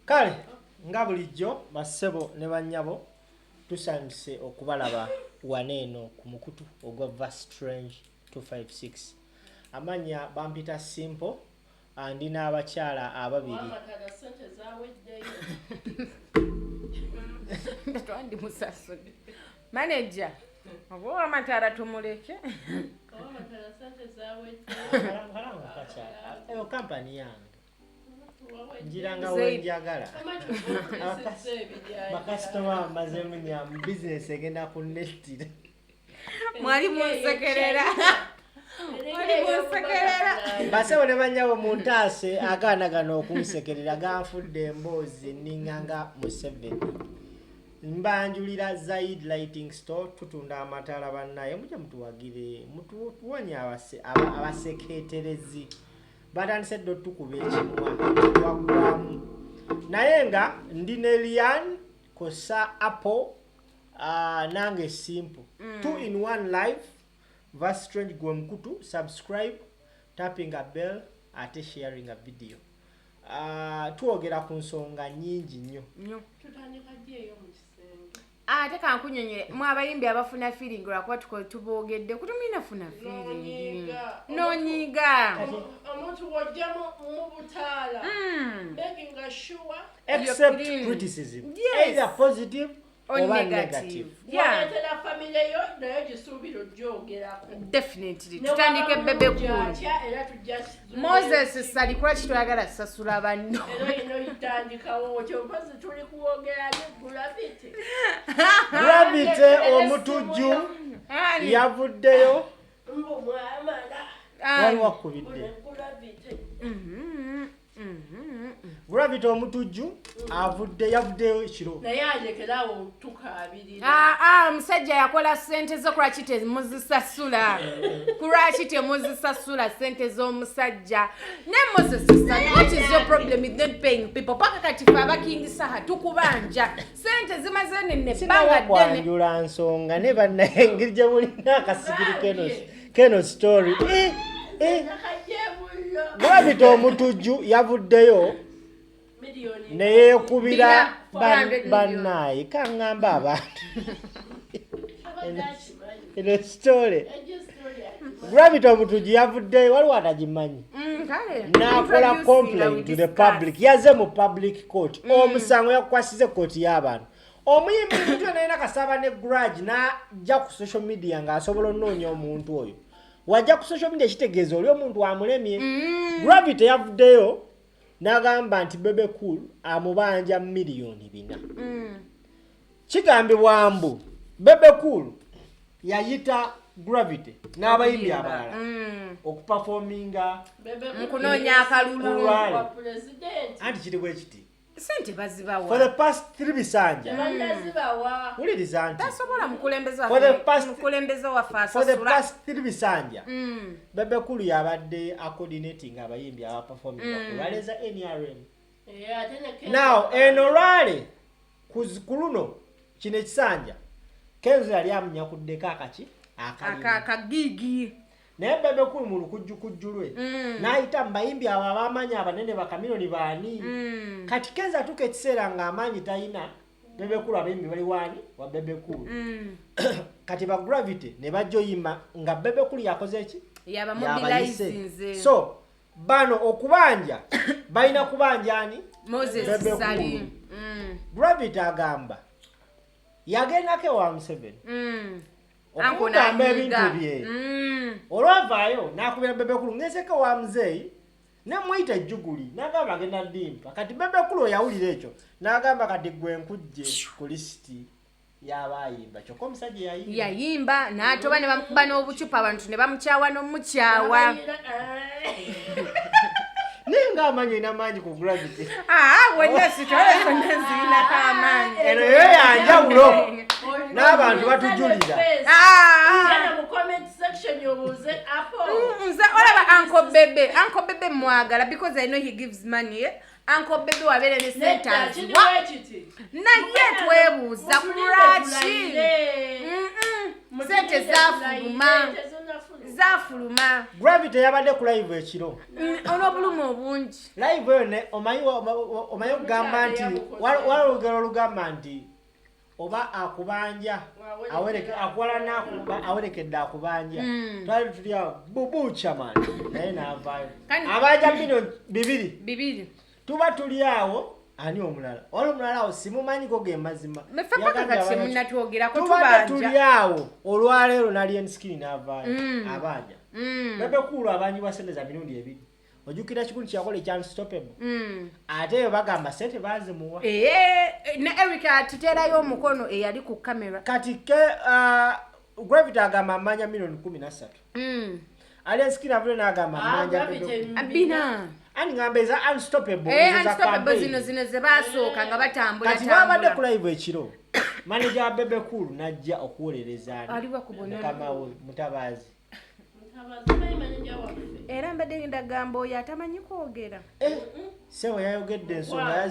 Kale nga bulijjo bassebo ne bannyabo tusanyuse okubalaba waneeno ku mukutu ogwa Verse Strange 256 amanya bampita Simple andi n'abakyala ababiri twandi musasule manager obo amatara tumuleke eyo kampani yange njiranga wenjagala bakasitoma mazemu nyamu bizinesi egenda kunettira mwali munsekerera basewo ne bannyabo muntaase agaanagana okunsekerera ganfudde emboozi ninganga Museveni mbanjulira Zaid Lighting Store tutunda amataala bannaye mujja mutuwagire mutuwonya abaseketerezi batandise ddo tukuba ekimwa waggwamu naye nga ndi ne Lian kosa Apple nange Simple 2 in 1 live Verse Strange gwe mukutu subscribe tapping a bell ate sharing a video tuwogera ku nsonga nyingi nnyo tutandika dyeyo mu kisenge ate kankunyonyere mwe abayimbi abafuna feeling lwakuba tuboogedde kutumina funa feeling nonyiga omuntu wojja mu butaala making sure except criticism either positive or negative waleetera family yo nayo gisuubira ojjogerako definitely tutandike Bebe Cool Moses salikuwa kitwagala sasula banno era ino itandikawo kyompazi tuli kuwogera ne Gravity Omutujju yavuddeyo mbu mwamala wali wakubidde Gravity Omutujju yavuddeyo ekiro naye alekerawo tukaabirira omusajja yakola ssente zo kulwaki temuzisasula kulwaki temuzisasula ssente z'omusajja ne Moses what is your problem with not paying people paka kati fe abakingisaha tukubanja ssente zimaze nenne bbanga ddene kwanjula nsonga ne bannaye engeri gye mulina akasigiri keno story Gravity Omutujju yavuddeyo ne yeekubira bannaye kaŋŋamba abantu eno story Gravity Omutujju yavuddeyo waliwo atagimanyi n'akola complaint to the public yaze mu public court omusango yakukwasize kooti y'abantu omuyimbi mutwe naye nakasaba ne grudge n'ajja ku social media ng'asobola onnoonya omuntu oyo wajja ku social media kitegeeza oli omuntu amulemye Gravity yavuddeyo n'agamba nti Bebe Cool amubanja miliyoni 4 kigambibwa mbu Bebe Cool yayita Gravity n'abayimbi abalala okuperforminga nkunoonya akalulu wa president anti kiri bwe kiti sente bazibawa for the past 3 bisanja bannazibawa wuliriza nti tasobola mukulembeze for the past waffe 3 bisanja Bebe Cool yabadde coordinating abayimbi abaperforminga kulwaleza NRM now eno lwale ku luno kino ekisanja Kenzo yali amunyakuddeko akagigi naye Bebe Cool mu lukujjukujjulwe n'ayita mu bayimbi abo abamanyi abanene bakamiloni baani kati Kenzo atuuka ekiseera ng'amaanyi talina Bebe Cool abayimbi bali waani wa Bebe Cool kati ba Gravity ne bajja oyimba nga Bebe Cool yakoze eki yabamobilizinze so bano okubanja balina kubanja ani Moses Bebe Sali Cool Gravity agamba yagendako wa Museveni okugamba ebintu bye olwavaayo n'akubira Bebe Cool ngezeko wa muzeeyi nemuyita ejjuguli n'agamba agenda ddimpa kati Bebe Cool yawulira ekyo n'agamba kati gwe nkujje ku lisiti y'abayimba kyokka omusajja yayimba n'atoba ne bamukuba n'obucupa abantu ne bamukyawa n'omukyawa naye ng'amanyi n'amaanyi ku Gravity wonna sitwala zonna zirinako amaanyi eno yo yanjawulo n'abantu batujulira nze olaba Uncle Bebe mwagala because I know he gives money Uncle Bebe wabeere ne centers naye twebuuza ku lwaki sente zafuluma zafuluma Gravity yabadde ku live ekiro olw'obulumi obungi live eyo ne omanyi okugamba nti waliwo olugero olugamba nti oba akubanja akwala n'akuba awerekedde akubanja twali tuli awo bubuuca mani naye n'avaayo abanja milioni 2 tuba tuli awo ani omulala wali omulala awo simumanyiko ge mazima tubadde tuli awo olwaleero nali ensikiri n'avaayo abanja Bebe Cool abanjibwa sente za milioni 2 ojukira kikundi kyakola ekya unstoppable ate yo bagamba sente bazimuwa ne Erica tuterayo omukono eyali ku kamera kati ke Gravity agamba amanya milioni 13 ali ensikiri avule n'agamba amanya abina ani ngamba eza unstoppable unstoppable zino ze basooka nga batambula kati babadde ku live ekiro manager Bebe Cool najja okuwolereza aliwa kubona kama Mutabazi era mbadde ndagamba oyo atamanyi kwogera sewe yayogedde ensonga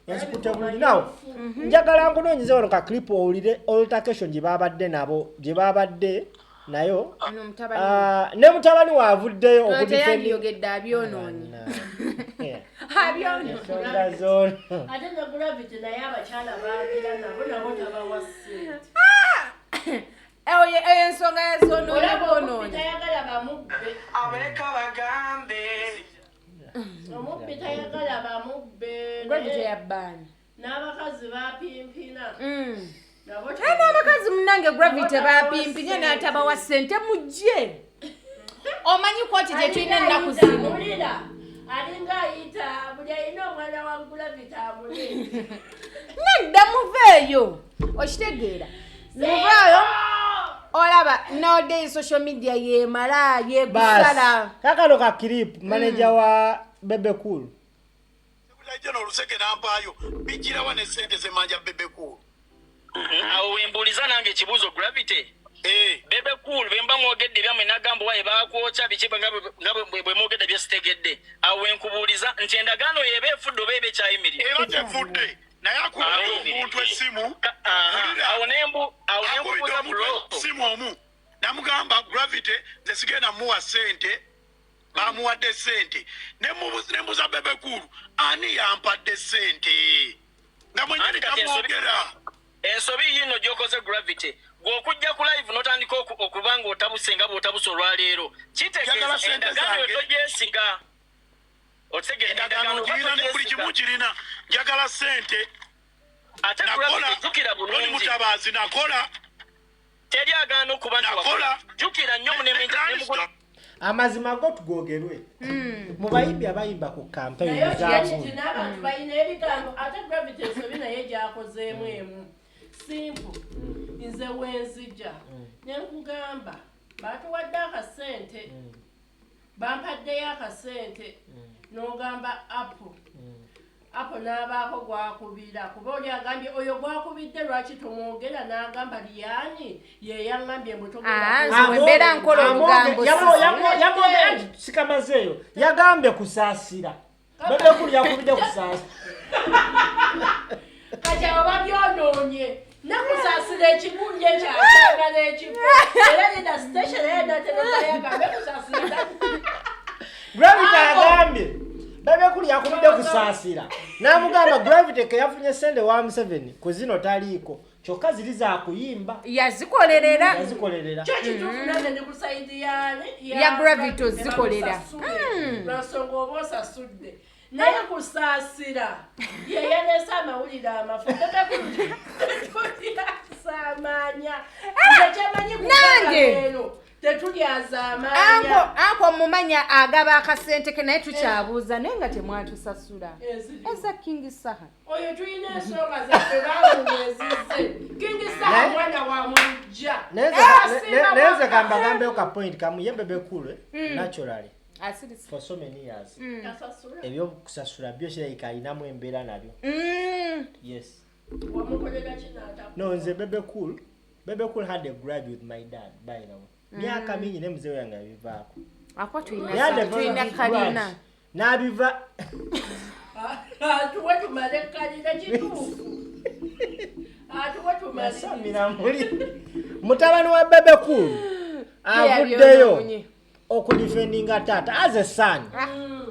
yazikutte bulungi nawo njagala nkunoonyeze wano ka clip owulire altercation gye babadde nabo gye babadde nayo ne mutabani waavuddeyo okudifendiyogedde abyonoonyi ensonga zono ate ne Gravity naye abakyala baagira nabo tabawa ssente oye ensonga yazoonoonyi tayagala bamubbe abaleka bagambe omubbi tayagala bamubbe Gravity yabbaani n'abakazi bapimpina n'abakazi munange Gravity bapimpinye n'atabawa ssente mujje omanyi kwoti gye tulina ennaku zino alinga ayita buli alina omwana wa Gravity amulinde nedda muveeyo okitegeera muvaayo olaba nowadays social media yemala yegusala kakano ka clip manager wa Bebe Cool Jeno oluseke nampaayo bijirawa ne sente zemanja Bebe Cool awo wembuuliza nange ekibuuzo Gravity Bebe Cool bemba mwogedde byamwe nagamba waye baakwoca bikiba nga bwe mwogedde byesitegedde awo wenkubuuliza nti endagaano yeba efudde oba eba ekyayimirira era tefudde naye akuba omuntu essimu awo nembuuza simu omu namugamba Gravity nze sigenda muwa sente bamuwadde sente nembuuza Bebe Cool ani yampadde sente nga mwenyini tamwogera ensobi yino gyokoze Gravity gw'okujja ku live n'otandika okuba nga otabuse nga bw'otabuse olwaleero kitegeeza endagaano togyesiga endagaano girina ne buli kimu kirina njagala sente ate Gravity jjukira bulungi Mutabazi nakola teri agaana okuba nti wakola jjukira nnyo amazima go tugogerwe mu bayimbi abayimba ku campaign n'abantu balina ebigambo ate Gravity ensobi naye gyakozeemu emu simple nze wenzija nenkugamba batuwadde akasente bampaddeyo akasente n'ogamba apo n'abaako gwakubira kuba oli agambye oyo gwakubidde lwaki tomwogera n'agamba liyani yeyaŋŋambye mbera nkola olugambo yamwogera nti sikamazeeyo yagambye kusaasira Bebe Cool yakubidde kusaasira kati abo babyonoonye nakusaasira ekigundi ekyaganga n'ekifo era yeda station yeda tenezayagambe kusaasira Gravity agambye Bebe Cool yakubidde kusaasira n'amugamba Gravity ke yafunye sente wa 7 ku zino taliiko kyokka ziri za kuyimba yazikolerera kyo kituufu nange ndi ku sayidi ya Gravity ozikolera lwansonga oba osasudde naye kusaasira yeyaleesa amawulire amafu tetulyazaamaanya ekyemanyi kuleero tetulyazaamaanya anko mumanya agaba akasente ke naye tukyabuuza naye nga temwatusasula eza King Saha oyo tulina ensonga zaffe bamuwezize King Saha mwana wa mulujja neze kambagambeyo ka point kamu ye Bebe Cool naturally for so many years ebyo kusasula byo kirayika alinamu embeera nabyo yes no nze Bebe Cool had a grudge with my dad by the way myaka mingi ne mzee wange abivaako akwa tulina kalina n'abiva atuwe tumale kalina kituufu atuwe tumale mutabani wa Bebe Cool avuddeyo okudifendinga taata as a son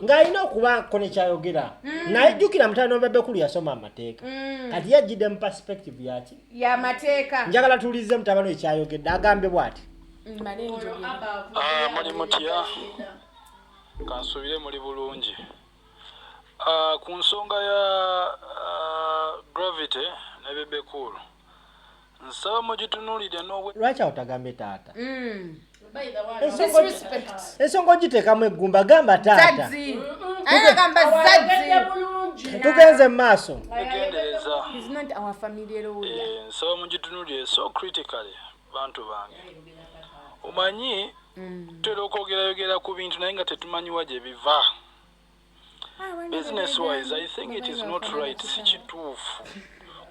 ng'alina okubaako nekyayogera naye jjukira mutano wa Bebe Cool yasoma amateeka kati yajjidde mu perspective yaki y'amateeka njagala tuwulirize mutabani ekyayogedde agambe bw'ati muli mutya kansubire muli bulungi ku nsonga ya Gravity ne Bebe Cool nsaba mugitunuulire n'obwe lwaki awo tagambe taata disrespect ensonga ogiteekamu eggumba gamba taata zadzi ayagamba zadzi tugenze mu maaso egendereza is not our family lawyer nsaba mugitunuulire so critically bantu bange omanyi tutera okwogerayogera ku bintu naye nga tetumanyiwa gye biva business wise I think it is not right si kituufu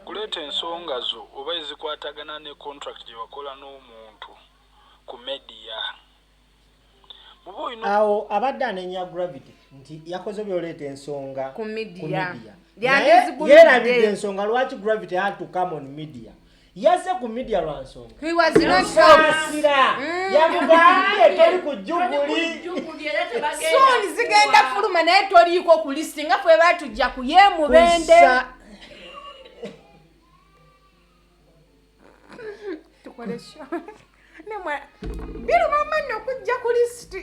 kuleeta ensonga zo oba ezikwatagana ne contract gye wakola n'omuntu ku media awo abadde anenya Gravity nti yakoze byoleeta ensonga ku media yeerabidde ensonga lwaki Gravity had to come on media yaze ku media lwa nsonga he was not saasira yamugambye toli ku jjuguli soon zigenda fuluma naye toliiko ku listi nga fwe batujja kuyemubende birumamanya okujja ku listi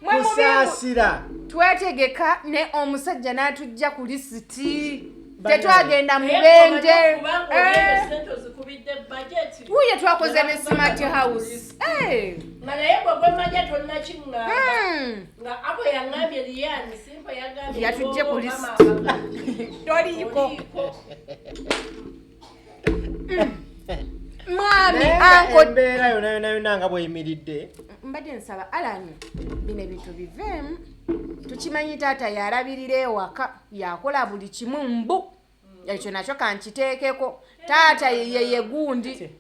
kusaasira twetegeka ne omusajja n'atujja ku lisiti tetwagenda mubende wuye twakoze ne smart house nga naye gwegwemanya tolina kiŋŋamba abo yaŋŋambye liyani simpa yagambye yatujje ku lisiti toliiko mwami anko embeera yona nga bweyimiridde mbadde nsaba Alani bino ebintu biveemu tukimanyi taata yalabirira ewaka yakola buli kimu mbu ekyo nakyo kankiteekeko taata yeye gundi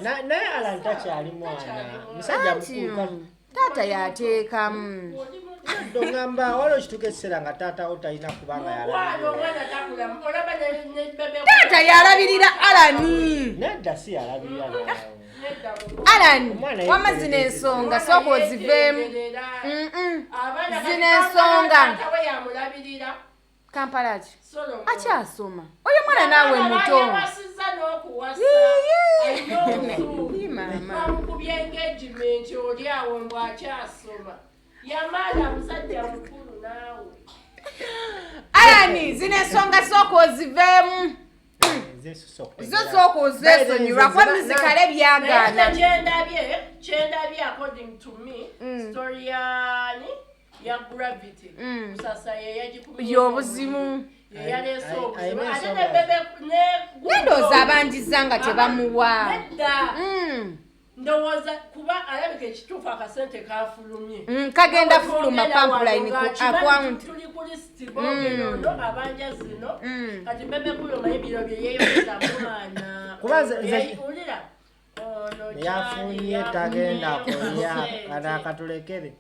naye Alani takyali mwana musajja mukuuka taata yateekamu dongamba waliwo kituuka ekiseera nga taata wo talina kubanga taata yalabirira Alani nedda si yalabirira Alani wama zino ensonga sooka oziveemu zino ensonga Kampala ki akyasoma oyo mwana naawe muto bamukubya engagement oli awo mbw akyasoma yamaala musajja mukulu naawe Alani zino ensonga sooka oziveemu zo sooka ozesonyiwa kwa mizikale byagaana kyendabye according to me story yani ya Gravity musasa yeyagikubye y'obuzimu yeyaleese obuzimu ate ne Bebe nendooza abanjiza nga tebamuwa ndowooza kuba alabika ekituufu akasente kafulumye kagenda fuluma pampuline ku account tuli ku lisiti bogerono abanja zino kati Bebe Cool omanyi biro bye yeeyongeza mwana ulira yafunye tagenda kulya kana akatulekere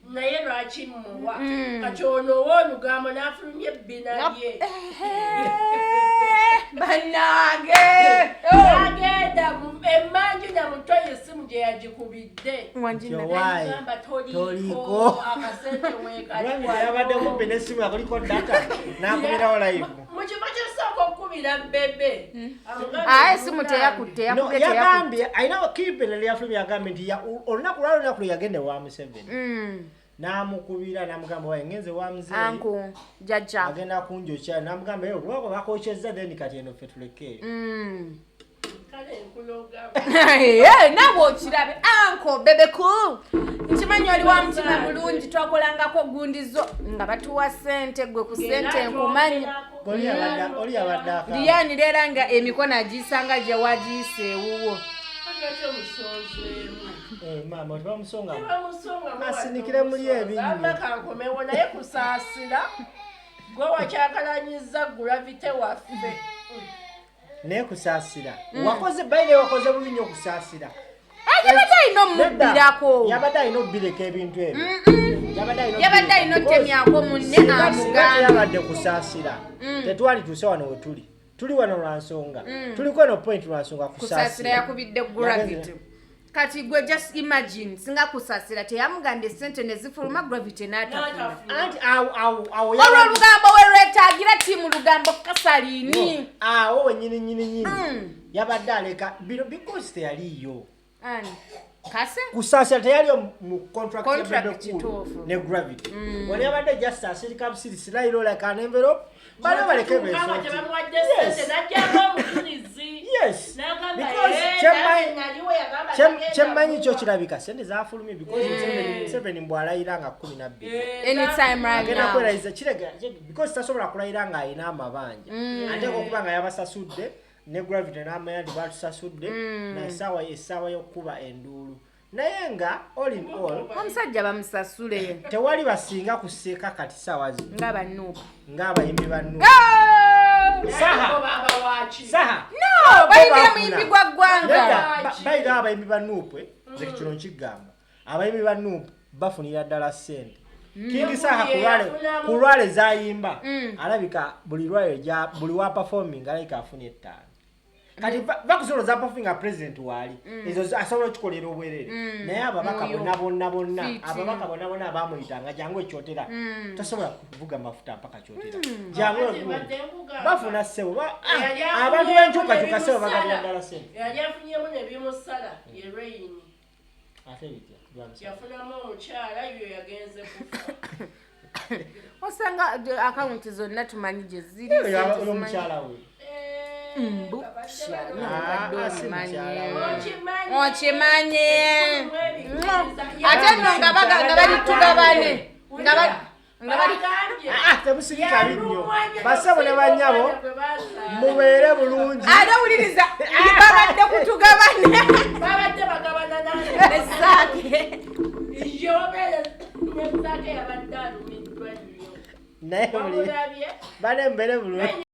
naye lwaki mmuwa kati ono ow'olugambo n'afulumye ebbina lye bannange agenda emmanju namutoyo essimu gye yagikubidde gamba toliko akasente yabadde kumpi n'essimu yakuliko data n'akubirawo live mu kifo kyosooka okukubira Bebe essimu teyakutte yagambye alina kiipene lyafulumye yagambye nti olunaku lwalunakulu yagende wa Museveni namukubira namugamba waye ngenze wa mzee anko jajja agenda kunjokya namugamba yo lwako bakokyezza then kati eno ffe tuleke kale nkuloga nabwe okirabe anko Bebe Cool nkimanyi oli wa mutima bulungi twakolangako gundizo nga batuwa sente gwe ku sente nkumanyi oli abadde liyani leera nga emikono agisanga gye wagiyise ewuwo mama otibamusonga asinikire muli ebinkankomewo naye kusaasira gwe wakyakalanyiza Gravity waffe naye kusaasira wakoze baire wakoze bubi nnyo okusaasira yabadde alina omubbirako yabadde alina obbireko ebintu ebyo yabadde alina otemyako munne amugambe yabadde kusaasira tetwali tuuse wano wetuli tuli wano lwa nsonga tuli kweno point lwa nsonga kusaasira yakubidde Gravity kati gwe just imagine singa kusasira teyamuganda essente ne zifuluma Gravity n'atafuna. Anti awo olwo olugambo werwetaagira tiimu lugambo kasalini awo nyini yabadde aleka because teyaliyo ani kase kusasira teyali mu contract kituufu ne Gravity wali abadde just asirika busirisira ilo like an envelope bale baleke beso yes because chemanyi cho kirabika sente zafulumye because 7 mbwalayira nga 12 anytime right now kwelaiza kirega because tasobola kulayira nga ayina amabanja ate okuba nga yabasasudde ne Gravity n'amayandi batusasudde na essaawa y'okuba enduulu naye nga all in all omusajja bamusasule tewali basinga kuseeka kati ssaawa zi ng'abayimbi bannu saha no bayimbi muyimbi gwa ggwanga bayira abayimbi bannuupwe nze kino nkigamba abayimbi bannuupu bafunira ddala ssente Kingi Saha ku lwale zayimba alabika buli wa performing alabika afunye 5 kati bakusobola za performing president wali ezo asobola okukolera obwerere naye ababaka bonna abamuyitanga jangu ekyotera tasobola kuvuga mafuta mpaka kyotera jangu bafuna sebo abantu benkyukakyuka sebo bagalira ddala sebo yali afunyemu nebyemusala ye rain yafunamu omukyala yo yagenze kufa osanga akawunti zonna tumanyi gye ziri omukyala we okimanye ate nno nga bali tugabane temusirika binnyo basebo ne bannyabo mubeere bulungi ate wuliriza babadde kutugabane babadde bagabana nesaake nesaake yabadde alumiddwa nnyo naye bane mubeere bulungi